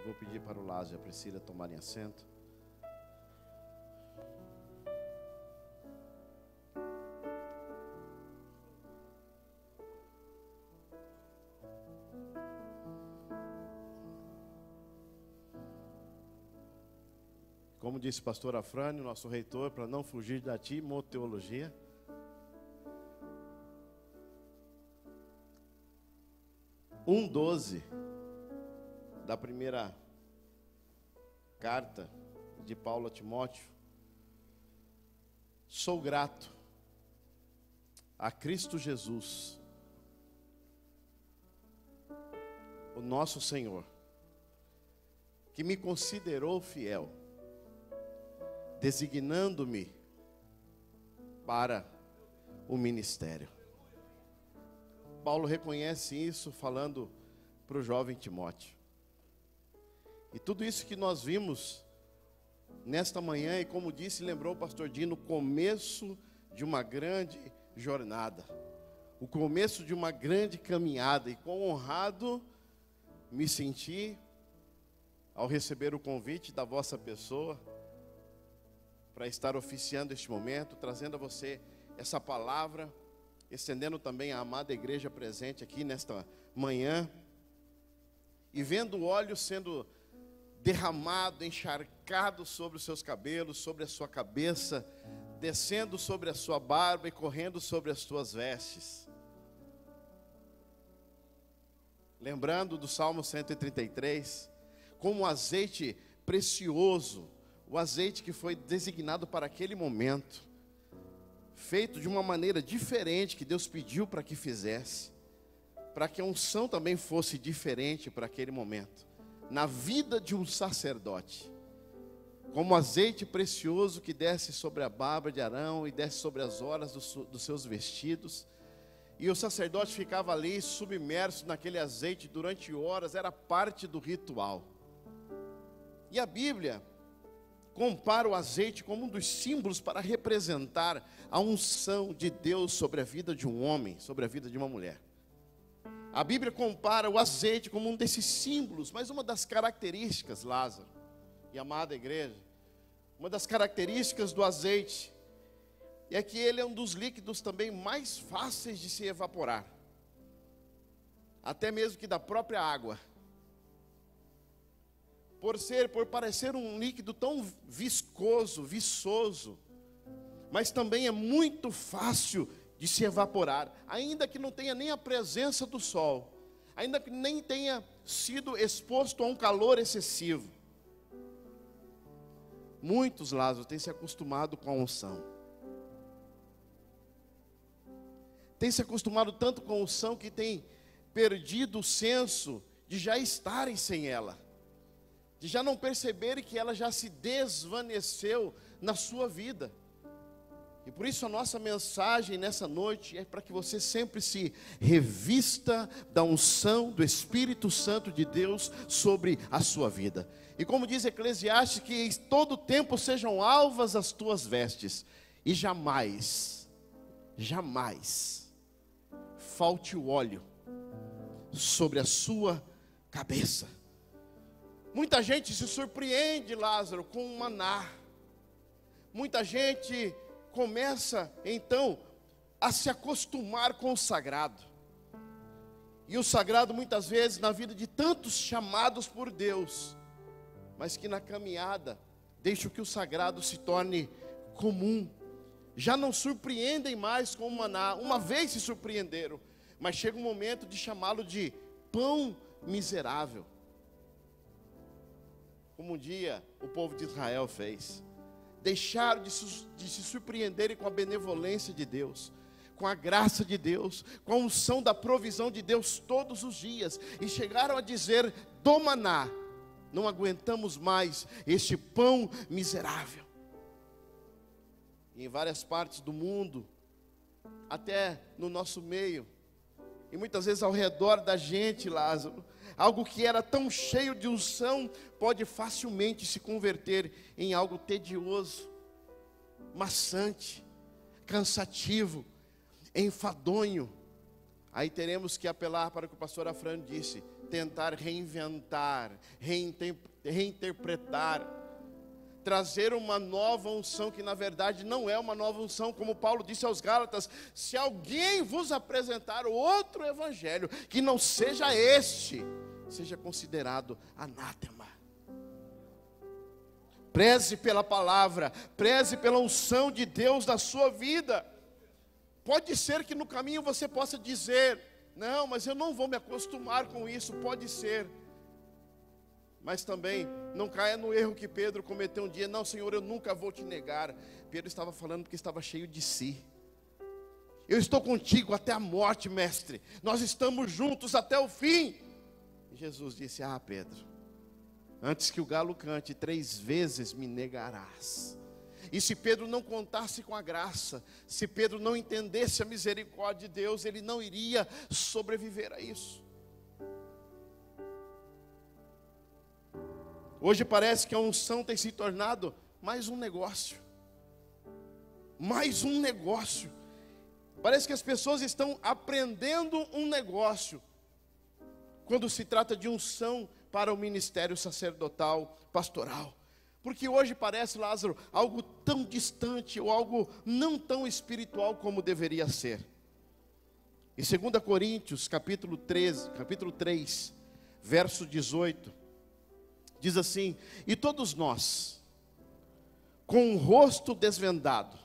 Vou pedir para o Lázaro e a Priscila tomarem assento. Como disse o pastor Afrânio, nosso reitor, para não fugir da timoteologia, um 12 da primeira carta de Paulo a Timóteo: sou grato a Cristo Jesus, o nosso Senhor, que me considerou fiel, designando-me para o ministério. Paulo reconhece isso falando para o jovem Timóteo. E tudo isso que nós vimos nesta manhã, e como disse, lembrou o pastor Dino, o começo de uma grande jornada, o começo de uma grande caminhada, e quão honrado me senti ao receber o convite da vossa pessoa para estar oficiando este momento, trazendo a você essa palavra, estendendo também a amada igreja presente aqui nesta manhã, e vendo o óleo sendo derramado, encharcado sobre os seus cabelos, sobre a sua cabeça, descendo sobre a sua barba e correndo sobre as suas vestes. Lembrando do Salmo 133, como um azeite precioso, o azeite que foi designado para aquele momento, feito de uma maneira diferente que Deus pediu para que fizesse, para que a unção também fosse diferente para aquele momento, na vida de um sacerdote, como azeite precioso que desce sobre a barba de Arão e desce sobre as orlas dos seus vestidos, e o sacerdote ficava ali submerso naquele azeite durante horas, era parte do ritual. E a Bíblia compara o azeite como um dos símbolos para representar a unção de Deus sobre a vida de um homem, sobre a vida de uma mulher. A Bíblia compara o azeite como um desses símbolos, mas uma das características, Lázaro e amada igreja, uma das características do azeite é que ele é um dos líquidos também mais fáceis de se evaporar, até mesmo que da própria água. Por parecer um líquido tão viscoso, viçoso, mas também é muito fácil de se evaporar, ainda que não tenha nem a presença do sol, ainda que nem tenha sido exposto a um calor excessivo. Muitos, Lázaro, têm se acostumado com a unção, têm se acostumado tanto com a unção que têm perdido o senso de já estarem sem ela, de já não perceberem que ela já se desvaneceu na sua vida. E por isso a nossa mensagem nessa noite é para que você sempre se revista da unção do Espírito Santo de Deus sobre a sua vida. E como diz Eclesiastes, que em todo tempo sejam alvas as tuas vestes, e jamais falte o óleo sobre a sua cabeça. Muita gente se surpreende, Lázaro, com o maná. Muita gente começa então a se acostumar com o sagrado. E o sagrado muitas vezes na vida de tantos chamados por Deus, mas que na caminhada deixam que o sagrado se torne comum. Já não surpreendem mais com o maná. Uma vez se surpreenderam, mas chega um momento de chamá-lo de pão miserável, como um dia o povo de Israel fez. Deixaram de se surpreenderem com a benevolência de Deus, com a graça de Deus, com a unção da provisão de Deus todos os dias, e chegaram a dizer do maná: não aguentamos mais este pão miserável. E em várias partes do mundo, até no nosso meio, e muitas vezes ao redor da gente, Lázaro, algo que era tão cheio de unção pode facilmente se converter em algo tedioso, maçante, cansativo, enfadonho. Aí teremos que apelar para o que o pastor Afrânio disse: tentar reinventar, reinterpretar, trazer uma nova unção que na verdade não é uma nova unção, como Paulo disse aos Gálatas: se alguém vos apresentar outro evangelho que não seja este, seja considerado anátema. Preze pela palavra, preze pela unção de Deus na sua vida. Pode ser que no caminho você possa dizer: não, mas eu não vou me acostumar com isso. Pode ser. Mas também não caia no erro que Pedro cometeu um dia: não, Senhor, eu nunca vou te negar. Pedro estava falando porque estava cheio de si. Eu estou contigo até a morte, mestre. Nós estamos juntos até o fim. E Jesus disse: ah, Pedro, antes que o galo cante, 3 vezes me negarás. E se Pedro não contasse com a graça, se Pedro não entendesse a misericórdia de Deus, ele não iria sobreviver a isso. Hoje parece que a unção tem se tornado mais um negócio. Mais um negócio. Parece que as pessoas estão aprendendo um negócio quando se trata de unção para o ministério sacerdotal, pastoral. Porque hoje parece, Lázaro, algo tão distante ou algo não tão espiritual como deveria ser. Em 2 Coríntios, capítulo 3, verso 18, diz assim: e todos nós, com o rosto desvendado,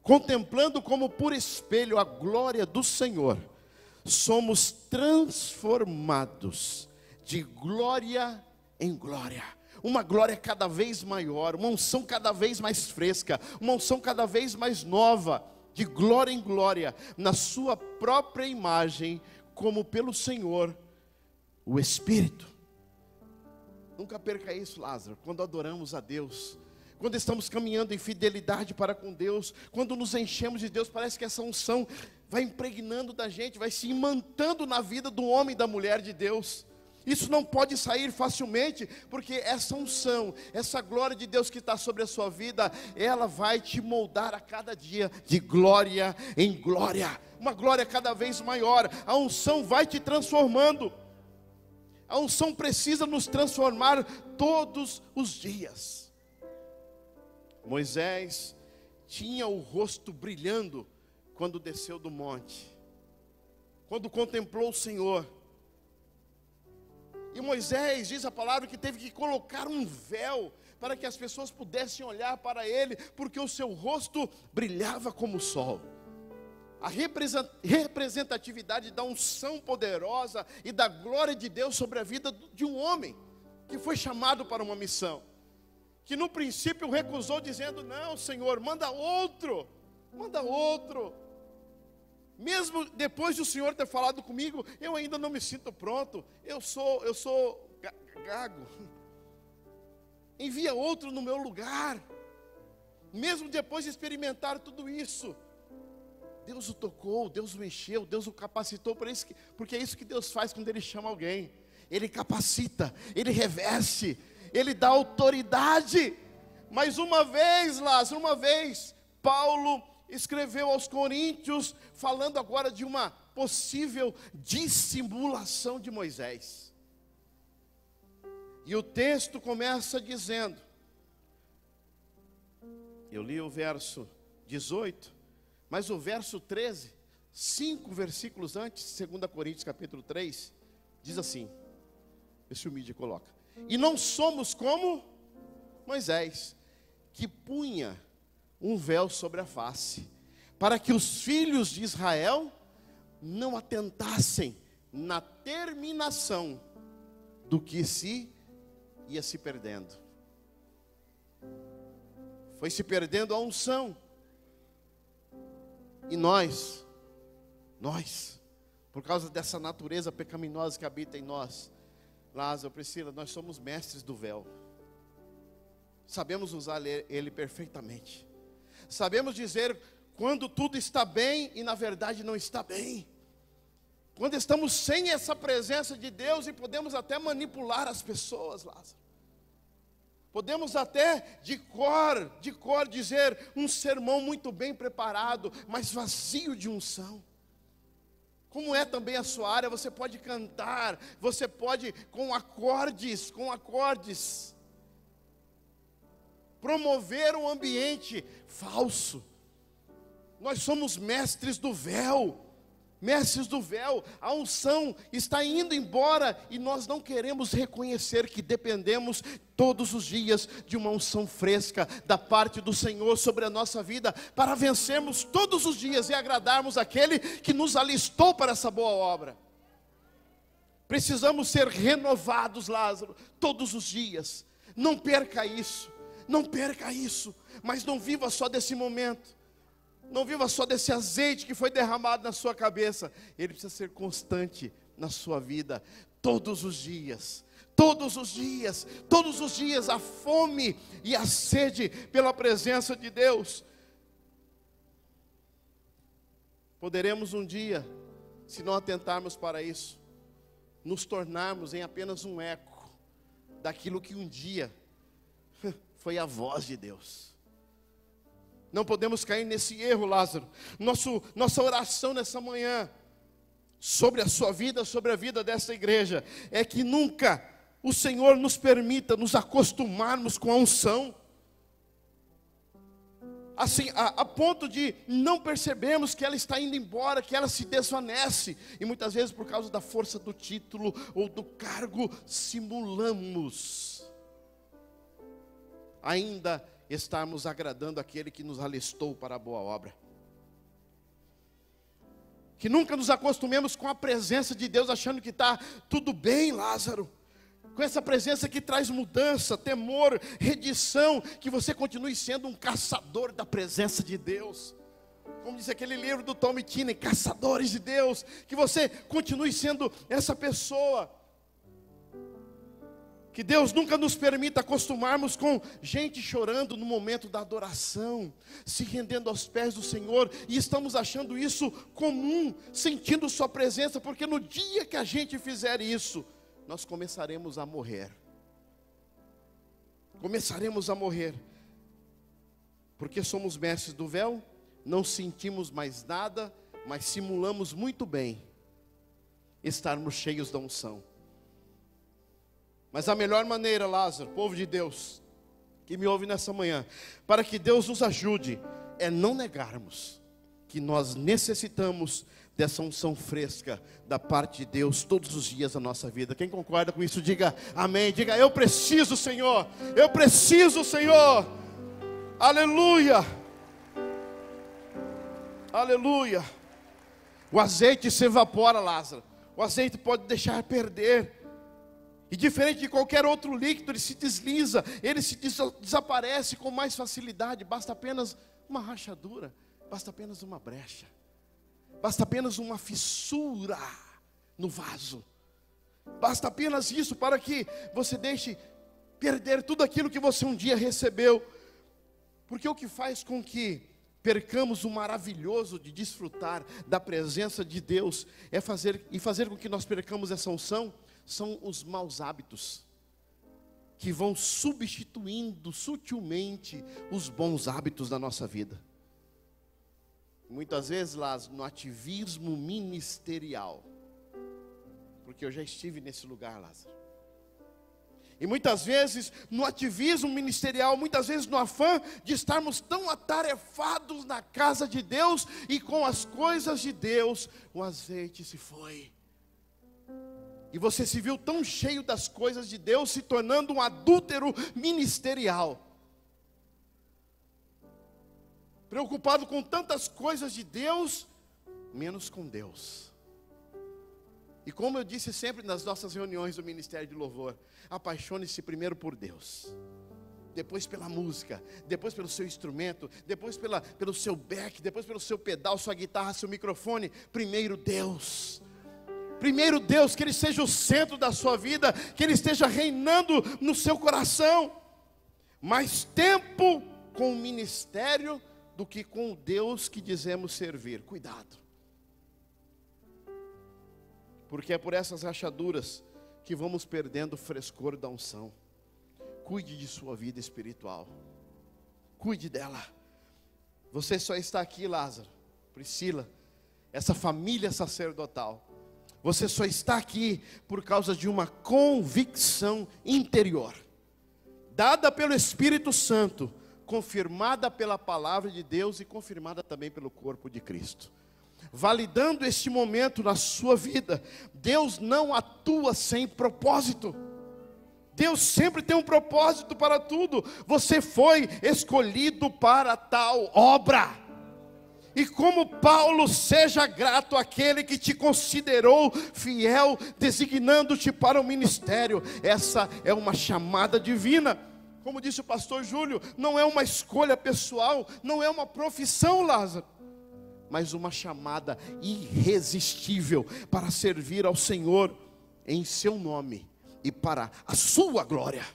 contemplando como por espelho a glória do Senhor, somos transformados de glória em glória. Uma glória cada vez maior, uma unção cada vez mais fresca, uma unção cada vez mais nova, de glória em glória, na sua própria imagem, como pelo Senhor, o Espírito. Nunca perca isso, Lázaro, quando adoramos a Deus, quando estamos caminhando em fidelidade para com Deus, quando nos enchemos de Deus, parece que essa unção vai impregnando da gente, vai se imantando na vida do homem e da mulher de Deus. Isso não pode sair facilmente, porque essa unção, essa glória de Deus que está sobre a sua vida, ela vai te moldar a cada dia, de glória em glória, uma glória cada vez maior. A unção vai te transformando, a unção precisa nos transformar todos os dias. Moisés tinha o rosto brilhando quando desceu do monte, quando contemplou o Senhor. E Moisés, diz a palavra, que teve que colocar um véu para que as pessoas pudessem olhar para ele, porque o seu rosto brilhava como o sol. A representatividade da unção poderosa e da glória de Deus sobre a vida de um homem que foi chamado para uma missão, que no princípio recusou, dizendo: não, Senhor, manda outro. Mesmo depois de o Senhor ter falado comigo, eu ainda não me sinto pronto. Eu sou gago. Envia outro no meu lugar. Mesmo depois de experimentar tudo isso, Deus o tocou, Deus o encheu, Deus o capacitou para isso, porque é isso que Deus faz quando Ele chama alguém. Ele capacita, Ele reveste, Ele dá autoridade. Mas uma vez, Lázaro, Paulo escreveu aos Coríntios, falando agora de uma possível dissimulação de Moisés. E o texto começa dizendo, eu li o verso 18, mas o verso 13, 5 versículos antes, 2 Coríntios capítulo 3, diz assim, esse o mídia coloca: e não somos como Moisés, que punha um véu sobre a face, para que os filhos de Israel não atentassem na terminação do que ia se perdendo. Foi se perdendo a unção. E nós, por causa dessa natureza pecaminosa que habita em nós, Lázaro, Priscila, nós somos mestres do véu. Sabemos usar ele perfeitamente. Sabemos dizer quando tudo está bem e na verdade não está bem. Quando estamos sem essa presença de Deus e podemos até manipular as pessoas, Lázaro. Podemos até de cor dizer um sermão muito bem preparado, mas vazio de unção. Como é também a sua área, você pode cantar, você pode com acordes, promover um ambiente falso. Nós somos mestres do véu, a unção está indo embora e nós não queremos reconhecer que dependemos todos os dias de uma unção fresca da parte do Senhor sobre a nossa vida, para vencermos todos os dias e agradarmos aquele que nos alistou para essa boa obra. Precisamos ser renovados, Lázaro, todos os dias. Não perca isso, mas não viva só desse momento. Não viva só desse azeite que foi derramado na sua cabeça. Ele precisa ser constante na sua vida, todos os dias, a fome e a sede pela presença de Deus. Poderemos um dia, se não atentarmos para isso, nos tornarmos em apenas um eco daquilo que um dia foi a voz de Deus. Não podemos cair nesse erro, Lázaro. Nossa oração nessa manhã, sobre a sua vida, sobre a vida dessa igreja, é que nunca o Senhor nos permita nos acostumarmos com a unção, assim, a ponto de não percebermos que ela está indo embora, que ela se desvanece, e muitas vezes por causa da força do título ou do cargo, simulamos ainda estarmos agradando aquele que nos alistou para a boa obra. Que nunca nos acostumemos com a presença de Deus, achando que está tudo bem, Lázaro. Com essa presença que traz mudança, temor, redição, que você continue sendo um caçador da presença de Deus. Como diz aquele livro do Tom Tinney, Caçadores de Deus. Que você continue sendo essa pessoa. Que Deus nunca nos permita acostumarmos com gente chorando no momento da adoração, se rendendo aos pés do Senhor, e estamos achando isso comum, sentindo sua presença, porque no dia que a gente fizer isso, nós começaremos a morrer. Porque somos mestres do véu, não sentimos mais nada, mas simulamos muito bem estarmos cheios da unção. Mas a melhor maneira, Lázaro, povo de Deus, que me ouve nessa manhã, para que Deus nos ajude, é não negarmos que nós necessitamos dessa unção fresca da parte de Deus todos os dias da nossa vida. Quem concorda com isso, diga amém. Diga, eu preciso, Senhor. Aleluia. Aleluia. O azeite se evapora, Lázaro. O azeite pode deixar perder. E diferente de qualquer outro líquido, ele se desliza, ele se desaparece com mais facilidade. Basta apenas uma rachadura, basta apenas uma brecha, basta apenas uma fissura no vaso. Basta apenas isso para que você deixe perder tudo aquilo que você um dia recebeu. Porque o que faz com que percamos o maravilhoso de desfrutar da presença de Deus fazer com que nós percamos essa unção, são os maus hábitos, que vão substituindo sutilmente os bons hábitos da nossa vida. Muitas vezes, Lázaro, no ativismo ministerial, porque eu já estive nesse lugar, Lázaro. E muitas vezes no ativismo ministerial, muitas vezes no afã de estarmos tão atarefados na casa de Deus e com as coisas de Deus, o azeite se foi. E você se viu tão cheio das coisas de Deus, se tornando um adúltero ministerial. Preocupado com tantas coisas de Deus, menos com Deus. E como eu disse sempre nas nossas reuniões do Ministério de Louvor, apaixone-se primeiro por Deus, depois pela música, depois pelo seu instrumento, depois pelo seu back, depois pelo seu pedal, sua guitarra, seu microfone. Primeiro Deus, que Ele seja o centro da sua vida, que Ele esteja reinando no seu coração. Mais tempo com o ministério do que com o Deus que dizemos servir. Cuidado, porque é por essas rachaduras que vamos perdendo o frescor da unção. Cuide de sua vida espiritual, cuide dela. Você só está aqui, Lázaro, Priscila, essa família sacerdotal. Você só está aqui por causa de uma convicção interior, dada pelo Espírito Santo, confirmada pela palavra de Deus e confirmada também pelo corpo de Cristo. Validando este momento na sua vida, Deus não atua sem propósito. Deus sempre tem um propósito para tudo. Você foi escolhido para tal obra. E como Paulo, seja grato àquele que te considerou fiel, designando-te para o ministério. Essa é uma chamada divina. Como disse o pastor Júlio, não é uma escolha pessoal, não é uma profissão, Lázaro, mas uma chamada irresistível para servir ao Senhor em seu nome e para a sua glória.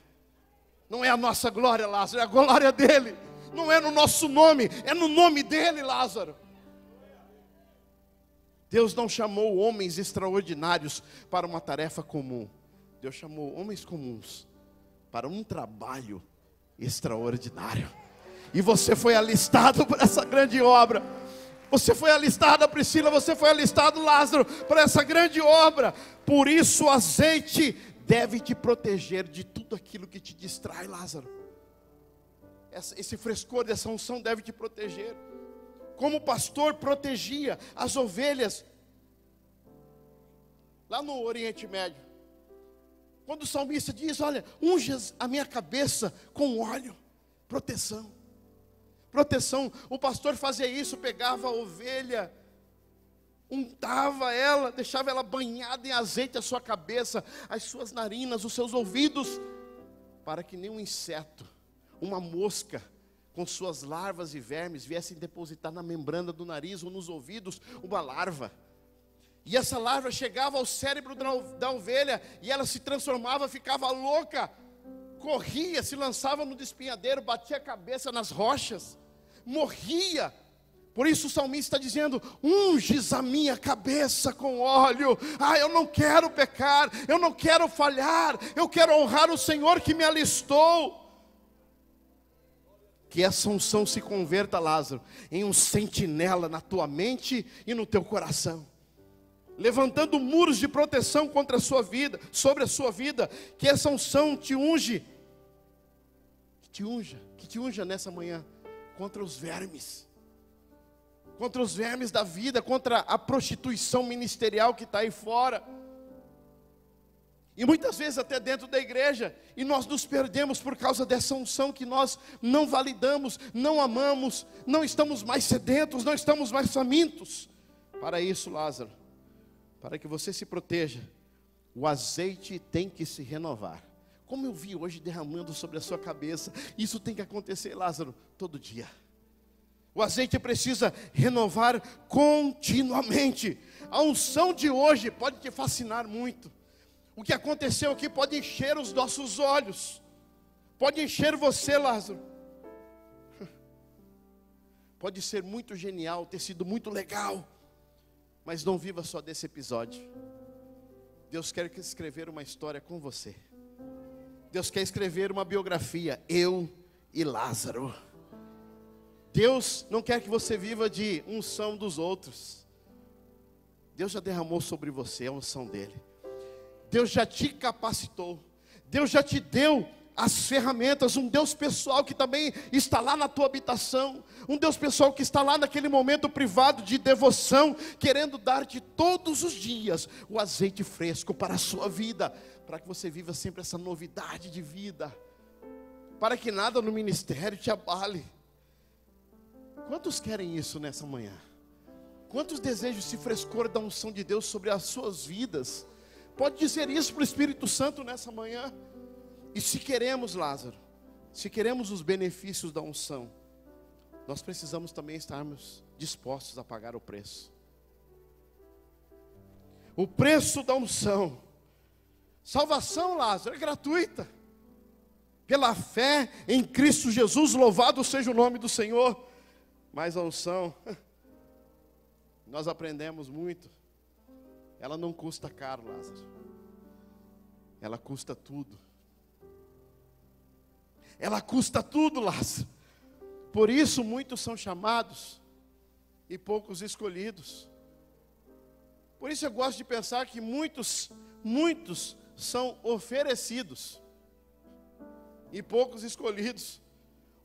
Não é a nossa glória, Lázaro, é a glória dele. Não é no nosso nome, é no nome dele, Lázaro. Deus não chamou homens extraordinários para uma tarefa comum. Deus chamou homens comuns para um trabalho extraordinário. E você foi alistado para essa grande obra. Você foi alistada, Priscila, você foi alistado, Lázaro, para essa grande obra. Por isso o azeite deve te proteger de tudo aquilo que te distrai, Lázaro. Esse frescor dessa unção deve te proteger. Como o pastor protegia as ovelhas lá no Oriente Médio. Quando o salmista diz, olha, unge a minha cabeça com óleo. Proteção. Proteção. O pastor fazia isso, pegava a ovelha, untava ela, deixava ela banhada em azeite a sua cabeça, as suas narinas, os seus ouvidos, para que nenhum inseto, uma mosca com suas larvas e vermes viessem depositar na membrana do nariz ou nos ouvidos uma larva. E essa larva chegava ao cérebro da ovelha e ela se transformava, ficava louca, corria, se lançava no despenhadeiro, batia a cabeça nas rochas, morria. Por isso o salmista está dizendo, unges a minha cabeça com óleo. Eu não quero pecar, eu não quero falhar, eu quero honrar o Senhor que me alistou. Que essa unção se converta, Lázaro, em um sentinela na tua mente e no teu coração, levantando muros de proteção contra a sua vida, sobre a sua vida. Que essa unção te unge, que te unja nessa manhã contra os vermes da vida, contra a prostituição ministerial que está aí fora. E muitas vezes até dentro da igreja, e nós nos perdemos por causa dessa unção que nós não validamos, não amamos, não estamos mais sedentos, não estamos mais famintos. Para isso, Lázaro, para que você se proteja, o azeite tem que se renovar. Como eu vi hoje derramando sobre a sua cabeça, isso tem que acontecer, Lázaro, todo dia. O azeite precisa renovar continuamente. A unção de hoje pode te fascinar muito. O que aconteceu aqui pode encher os nossos olhos, pode encher você, Lázaro. Pode ser muito genial, ter sido muito legal, mas não viva só desse episódio. Deus quer escrever uma história com você. Deus quer escrever uma biografia, eu e Lázaro. Deus não quer que você viva de unção dos outros. Deus já derramou sobre você a unção dele. Deus já te capacitou. Deus já te deu as ferramentas. Um Deus pessoal que também está lá na tua habitação. Um Deus pessoal que está lá naquele momento privado de devoção, querendo dar-te todos os dias o azeite fresco para a sua vida, para que você viva sempre essa novidade de vida, para que nada no ministério te abale. Quantos querem isso nessa manhã? Quantos desejam esse frescor da unção de Deus sobre as suas vidas? Pode dizer isso para o Espírito Santo nessa manhã. E se queremos, Lázaro, se queremos os benefícios da unção, nós precisamos também estarmos dispostos a pagar o preço. O preço da unção. Salvação, Lázaro, é gratuita. Pela fé em Cristo Jesus, louvado seja o nome do Senhor. Mas a unção, nós aprendemos muito. Ela não custa caro, Lázaro. Ela custa tudo. Ela custa tudo, Lázaro. Por isso muitos são chamados e poucos escolhidos. Por isso eu gosto de pensar que muitos são oferecidos e poucos escolhidos.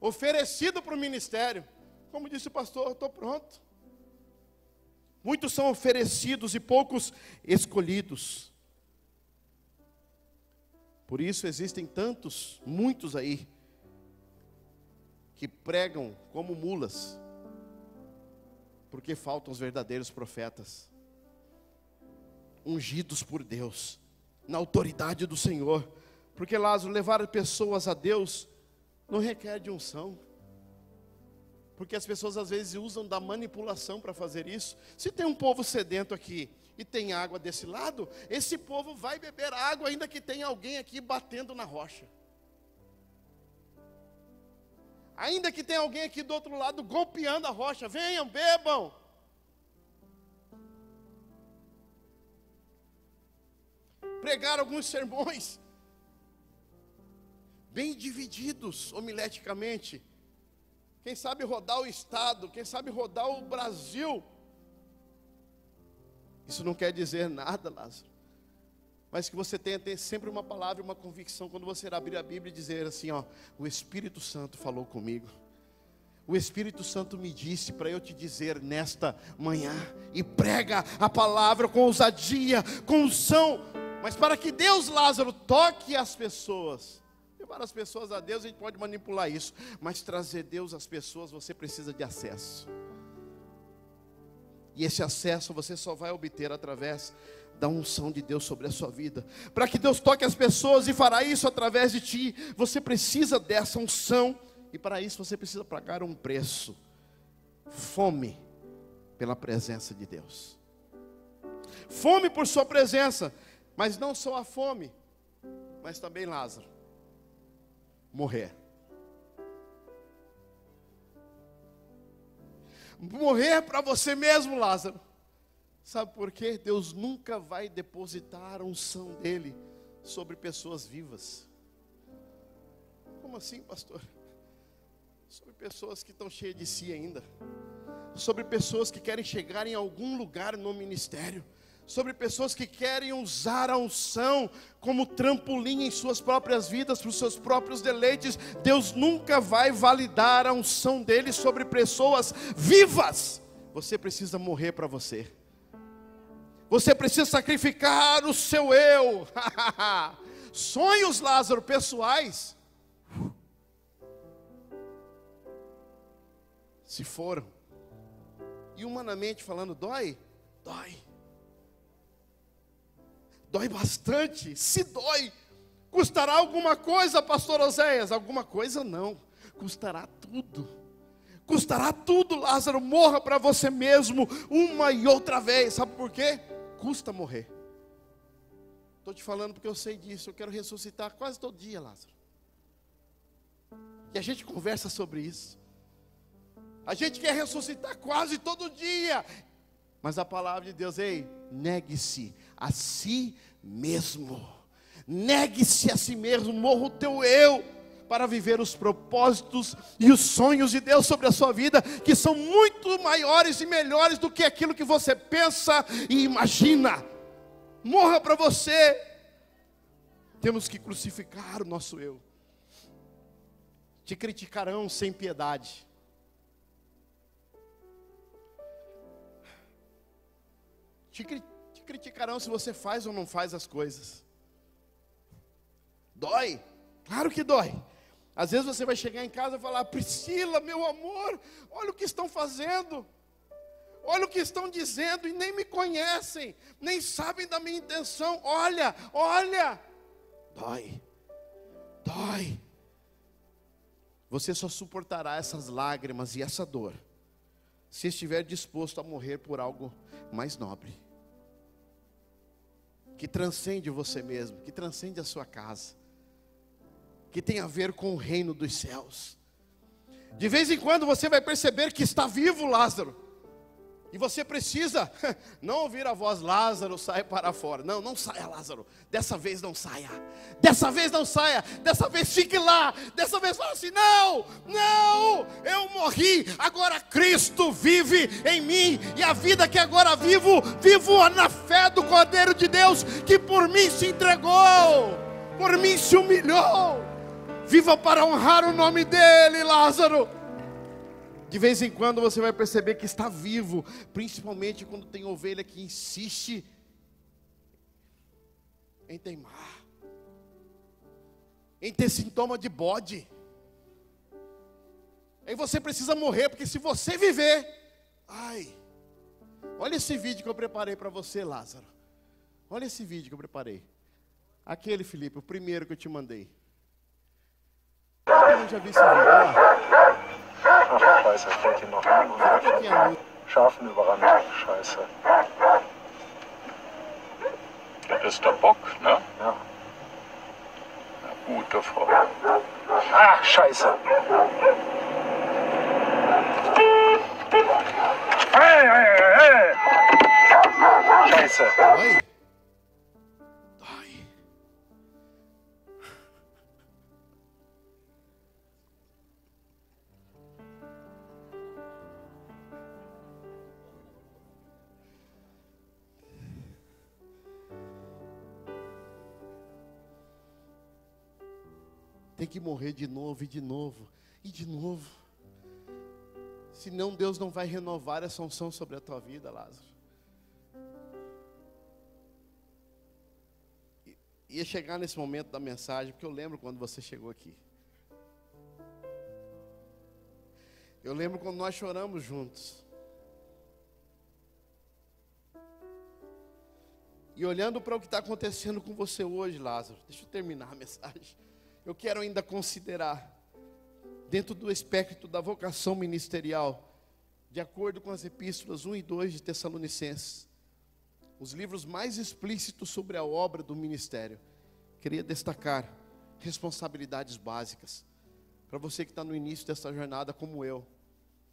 Oferecido para o ministério, como disse o pastor, estou pronto. Muitos são oferecidos e poucos escolhidos. Por isso existem muitos aí, que pregam como mulas, porque faltam os verdadeiros profetas, ungidos por Deus, na autoridade do Senhor. Porque, Lázaro, levar pessoas a Deus não requer de unção, porque as pessoas às vezes usam da manipulação para fazer isso. Se tem um povo sedento aqui e tem água desse lado, esse povo vai beber água, ainda que tenha alguém aqui batendo na rocha. Ainda que tenha alguém aqui do outro lado golpeando a rocha, venham, bebam. Pregar alguns sermões bem divididos homileticamente. Quem sabe rodar o estado, quem sabe rodar o Brasil. Isso não quer dizer nada, Lázaro, mas que você tenha sempre uma palavra, uma convicção, quando você abrir a Bíblia e dizer assim, ó, o Espírito Santo falou comigo, o Espírito Santo me disse para eu te dizer nesta manhã, e prega a palavra com ousadia, com unção. Mas para que Deus, Lázaro, toque as pessoas, levar as pessoas a Deus, a gente pode manipular isso, mas trazer Deus às pessoas, você precisa de acesso. E esse acesso você só vai obter através da unção de Deus sobre a sua vida. Para que Deus toque as pessoas e fará isso através de ti, você precisa dessa unção. E para isso você precisa pagar um preço. Fome pela presença de Deus. Fome por sua presença. Mas não só a fome, mas também, Lázaro, morrer. Morrer para você mesmo, Lázaro. Sabe por quê? Deus nunca vai depositar a unção dele sobre pessoas vivas. Como assim, pastor? Sobre pessoas que estão cheias de si ainda. Sobre pessoas que querem chegar em algum lugar no ministério. Sobre pessoas que querem usar a unção como trampolim em suas próprias vidas, para os seus próprios deleites. Deus nunca vai validar a unção dele sobre pessoas vivas. Você precisa morrer para você. Você precisa sacrificar o seu eu. Sonhos, Lázaro, pessoais, se foram. E humanamente falando, dói? Dói. Dói bastante, se dói. Custará alguma coisa, pastor Oséias? Alguma coisa não, custará tudo. Custará tudo, Lázaro, morra para você mesmo, uma e outra vez. Sabe por quê? Custa morrer. Estou te falando porque eu sei disso, eu quero ressuscitar quase todo dia, Lázaro. E a gente conversa sobre isso. A gente quer ressuscitar quase todo dia. Mas a palavra de Deus, ei, negue-se a si mesmo. Negue-se a si mesmo, morra o teu eu, para viver os propósitos e os sonhos de Deus sobre a sua vida, que são muito maiores e melhores do que aquilo que você pensa e imagina. Morra para você. Temos que crucificar o nosso eu. Te criticarão sem piedade. Te criticarão se você faz ou não faz as coisas. Dói? Claro que dói. Às vezes você vai chegar em casa e falar: Priscila, meu amor, olha o que estão fazendo. Olha o que estão dizendo e nem me conhecem, nem sabem da minha intenção. Olha, olha. Dói. Dói. Você só suportará essas lágrimas e essa dor se estiver disposto a morrer por algo mais nobre, que transcende você mesmo, que transcende a sua casa, que tem a ver com o reino dos céus. De vez em quando você vai perceber que está vivo, Lázaro. E você precisa não ouvir a voz: Lázaro, sai para fora. Não, não saia, Lázaro. Dessa vez não saia. Dessa vez não saia. Dessa vez fique lá. Dessa vez fala assim: não, não, eu morri. Agora Cristo vive em mim. E a vida que agora vivo, vivo na fé do Cordeiro de Deus, que por mim se entregou, por mim se humilhou. Viva para honrar o nome dEle, Lázaro. De vez em quando você vai perceber que está vivo, principalmente quando tem ovelha que insiste em teimar, em ter sintoma de bode. Aí você precisa morrer, porque se você viver, olha esse vídeo que eu preparei para você, Lázaro. Olha esse vídeo que eu preparei. Aquele, Felipe, o primeiro que eu te mandei. Eu já vi esse vídeo, olha. Ach, Scheiße, fällt hier noch ein. Schafen überrannt, Scheiße. Das ist der Bock, ne? Ja. Na, gute Frau. Ah, Scheiße. Hey, hey, hey, hey. Scheiße. Dói. Tem que morrer de novo e de novo e de novo. Senão Deus não vai renovar essa unção sobre a tua vida, Lázaro. Ia chegar nesse momento da mensagem, porque eu lembro quando você chegou aqui. Eu lembro quando nós choramos juntos. E olhando para o que está acontecendo com você hoje, Lázaro, deixa eu terminar a mensagem. Eu quero ainda considerar, dentro do espectro da vocação ministerial, de acordo com as epístolas 1 e 2 de Tessalonicenses, os livros mais explícitos sobre a obra do ministério, queria destacar responsabilidades básicas, para você que está no início dessa jornada como eu.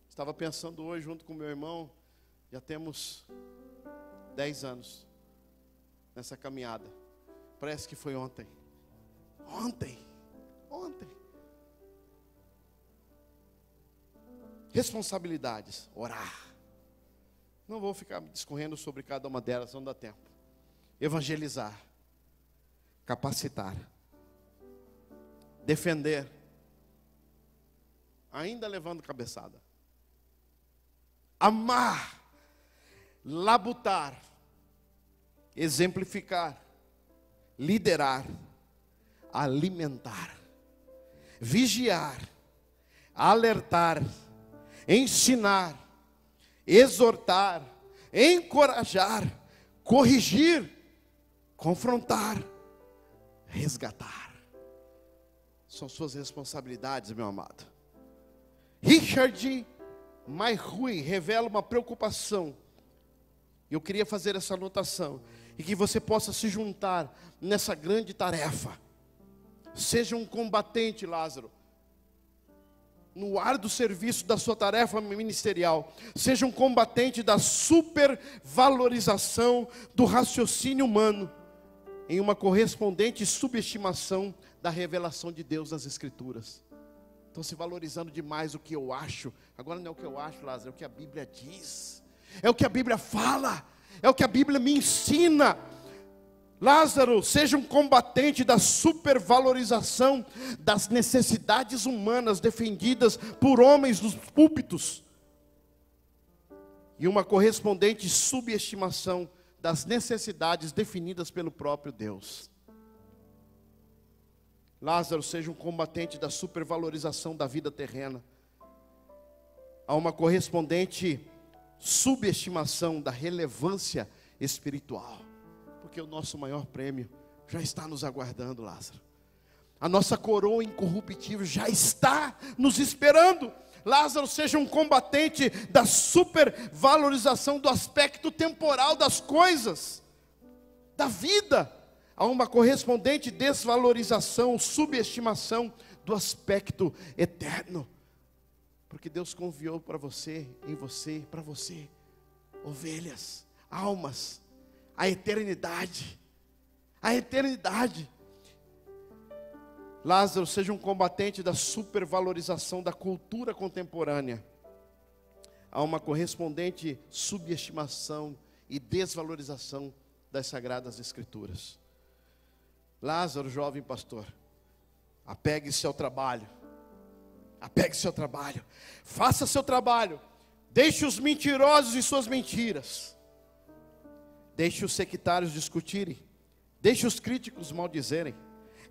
Estava pensando hoje junto com meu irmão, já temos 10 anos nessa caminhada, parece que foi ontem. Ontem. Responsabilidades: orar. Não vou ficar discorrendo sobre cada uma delas, não dá tempo. Evangelizar, capacitar, defender, ainda levando cabeçada, amar, labutar, exemplificar, liderar, alimentar, vigiar, alertar, ensinar, exortar, encorajar, corrigir, confrontar, resgatar. São suas responsabilidades, meu amado. Richard Mayhui revela uma preocupação. Eu queria fazer essa anotação e que você possa se juntar nessa grande tarefa. Seja um combatente, Lázaro, no árduo serviço da sua tarefa ministerial. Seja um combatente da supervalorização do raciocínio humano, em uma correspondente subestimação da revelação de Deus nas Escrituras. Estão se valorizando demais o que eu acho. Agora não é o que eu acho, Lázaro, é o que a Bíblia diz, é o que a Bíblia fala, é o que a Bíblia me ensina. Lázaro, seja um combatente da supervalorização das necessidades humanas defendidas por homens nos púlpitos, e uma correspondente subestimação das necessidades definidas pelo próprio Deus. Lázaro, seja um combatente da supervalorização da vida terrena, a uma correspondente subestimação da relevância espiritual. Porque o nosso maior prêmio já está nos aguardando, Lázaro. A nossa coroa incorruptível já está nos esperando. Lázaro, seja um combatente da supervalorização do aspecto temporal das coisas, da vida, a uma correspondente desvalorização, subestimação do aspecto eterno. Porque Deus confiou para você, em você, para você, ovelhas, almas, a eternidade. A eternidade. Lázaro, seja um combatente da supervalorização da cultura contemporânea. Há uma correspondente subestimação e desvalorização das Sagradas Escrituras. Lázaro, jovem pastor, apegue-se ao trabalho. Apegue-se ao trabalho. Faça seu trabalho. Deixe os mentirosos e suas mentiras. Deixe os sectários discutirem. Deixe os críticos maldizerem.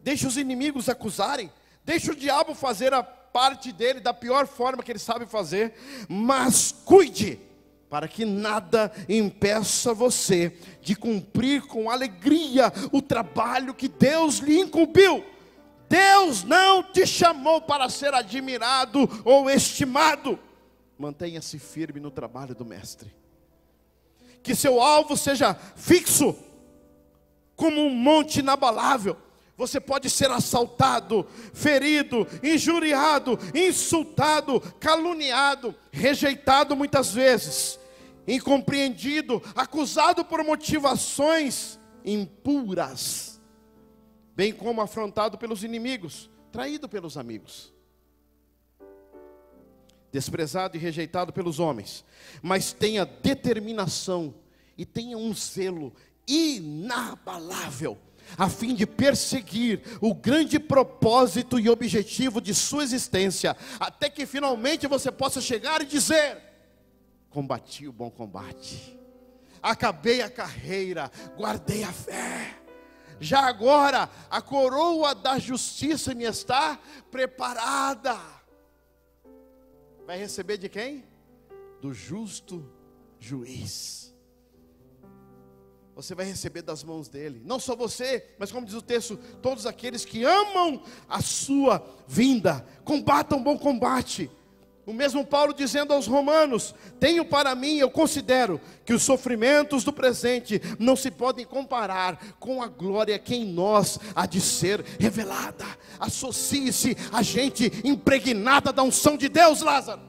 Deixe os inimigos acusarem. Deixe o diabo fazer a parte dele da pior forma que ele sabe fazer. Mas cuide para que nada impeça você de cumprir com alegria o trabalho que Deus lhe incumbiu. Deus não te chamou para ser admirado ou estimado. Mantenha-se firme no trabalho do mestre. Que seu alvo seja fixo, como um monte inabalável. Você pode ser assaltado, ferido, injuriado, insultado, caluniado, rejeitado muitas vezes, incompreendido, acusado por motivações impuras, bem como afrontado pelos inimigos, traído pelos amigos, desprezado e rejeitado pelos homens. Mas tenha determinação e tenha um zelo inabalável, a fim de perseguir o grande propósito e objetivo de sua existência, até que finalmente você possa chegar e dizer: combati o bom combate, acabei a carreira, guardei a fé. Já agora a coroa da justiça me está preparada. Vai receber de quem? Do justo juiz. Você vai receber das mãos dele. Não só você, mas como diz o texto, todos aqueles que amam a sua vinda. Combatam bom combate. O mesmo Paulo dizendo aos romanos: tenho para mim, eu considero que os sofrimentos do presente não se podem comparar com a glória que em nós há de ser revelada. Associe-se a gente impregnada da unção de Deus, Lázaro.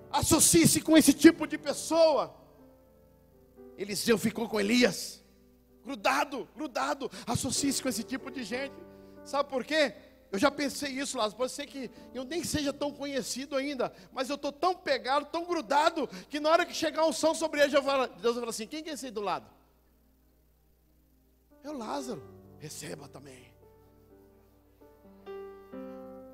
Associe-se com esse tipo de pessoa. Eliseu ficou com Elias, grudado. Associe-se com esse tipo de gente. Sabe por quê? Eu já pensei isso, Lázaro. Pode ser que eu nem seja tão conhecido ainda, mas eu estou tão pegado, tão grudado, que na hora que chegar a unção sobre ele, Deus vai falar assim: quem é esse aí do lado? É o Lázaro. Receba também.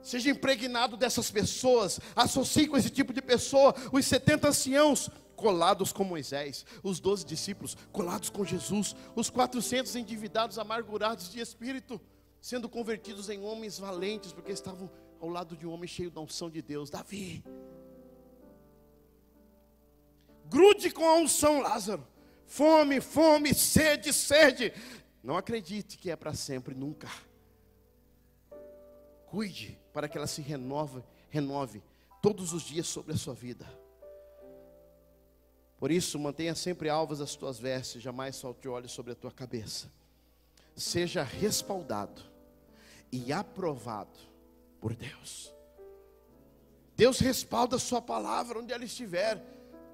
Seja impregnado dessas pessoas. Associe com esse tipo de pessoa. Os 70 anciãos colados com Moisés, os 12 discípulos colados com Jesus, os 400 endividados, amargurados de espírito, sendo convertidos em homens valentes, porque estavam ao lado de um homem cheio da unção de Deus, Davi. Grude com a unção, Lázaro. Fome, sede. Não acredite que é para sempre, nunca. Cuide para que ela se renove todos os dias sobre a sua vida. Por isso, mantenha sempre alvas as tuas vestes, jamais solte olhos sobre a tua cabeça. Seja respaldado e aprovado por Deus. Deus respalda a sua palavra onde ela estiver.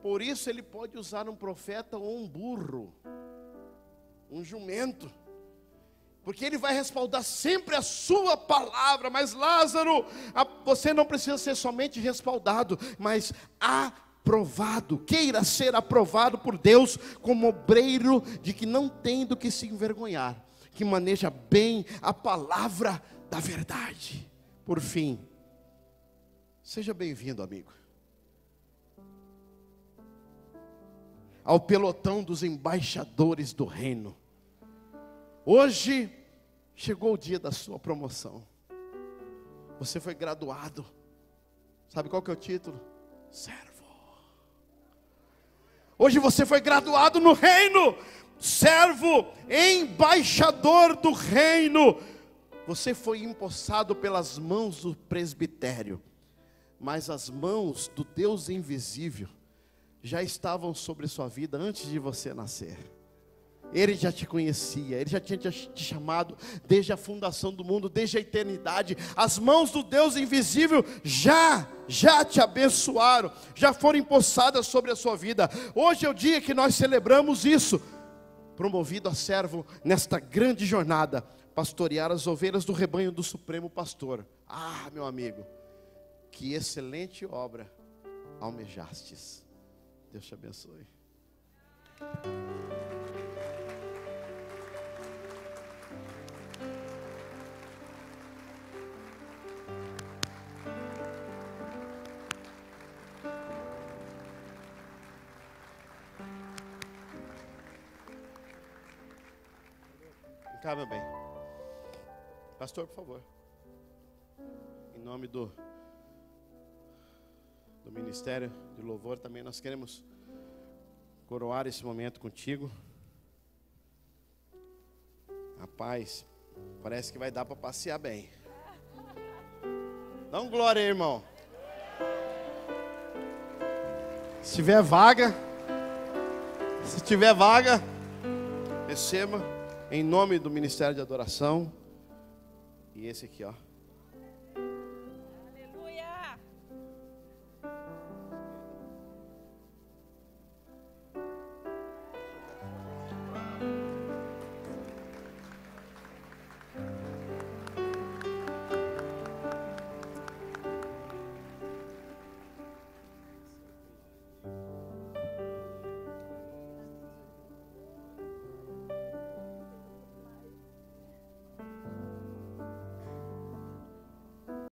Por isso Ele pode usar um profeta ou um burro, um jumento, porque Ele vai respaldar sempre a sua palavra. Mas Lázaro, você não precisa ser somente respaldado, mas aprovado. Queira ser aprovado por Deus como obreiro de que não tem do que se envergonhar, que maneja bem a palavra da verdade. Por fim, seja bem-vindo, amigo, ao pelotão dos embaixadores do reino. Hoje chegou o dia da sua promoção. Você foi graduado. Sabe qual que é o título? Servo. Hoje você foi graduado no reino. Servo, embaixador do reino. Você foi empossado pelas mãos do presbitério, mas as mãos do Deus invisível já estavam sobre sua vida antes de você nascer. Ele já te conhecia, Ele já tinha te chamado desde a fundação do mundo, desde a eternidade. As mãos do Deus invisível já te abençoaram, já foram empossadas sobre a sua vida. Hoje é o dia que nós celebramos isso, promovido a servo nesta grande jornada, pastorear as ovelhas do rebanho do Supremo Pastor. Ah, meu amigo, que excelente obra almejastes. Deus te abençoe. Cá, meu bem. Pastor, por favor. Em nome do Ministério de Louvor, também nós queremos coroar esse momento contigo. Rapaz, parece que vai dar para passear bem. Dá um glória aí, irmão. Se tiver vaga, receba. Em nome do Ministério de Adoração. E esse aqui, ó.